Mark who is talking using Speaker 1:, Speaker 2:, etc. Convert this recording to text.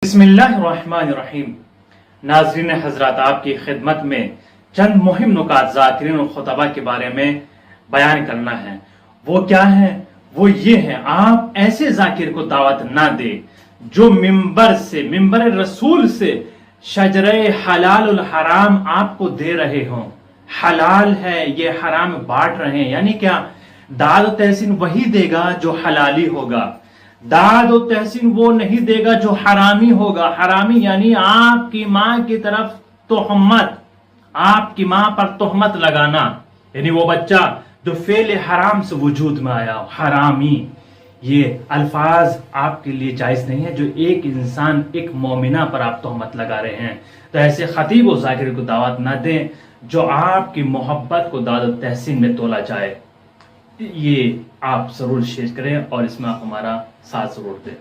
Speaker 1: बिस्मिल्लाहिर्रहमानिर्रहीम। नाज़रीन हजरात, आपकी खिदमत में चंद मुहिम नुकात ज़ाकिरीन और खुतबा के बारे में बयान करना है। वो क्या है? वो ये है, आप ऐसे जाकिर को दावत ना दे जो मिंबर रसूल से शजरे हलाल और हराम आपको दे रहे हों। हलाल है, ये हराम बांट रहे हैं। यानी क्या? दाद और तहसीन वही देगा जो हलाली होगा, दाद और तहसीन वो नहीं देगा जो हरामी होगा। हरामी यानी आपकी मां की तरफ तोहमत, आपकी मां पर तोहमत लगाना, यानी वो बच्चा जो फेल हराम से वजूद में आया, हरामी। ये अल्फाज आपके लिए जायज नहीं है जो एक इंसान, एक मोमिना पर आप तोहमत लगा रहे हैं। तो ऐसे खतीब और जाकिर को दावत ना दें जो आपकी मोहब्बत को दाद और तहसीन में तोला जाए। ये आप जरूर शेयर करें और इसमें आप हमारा साथ जरूर दें।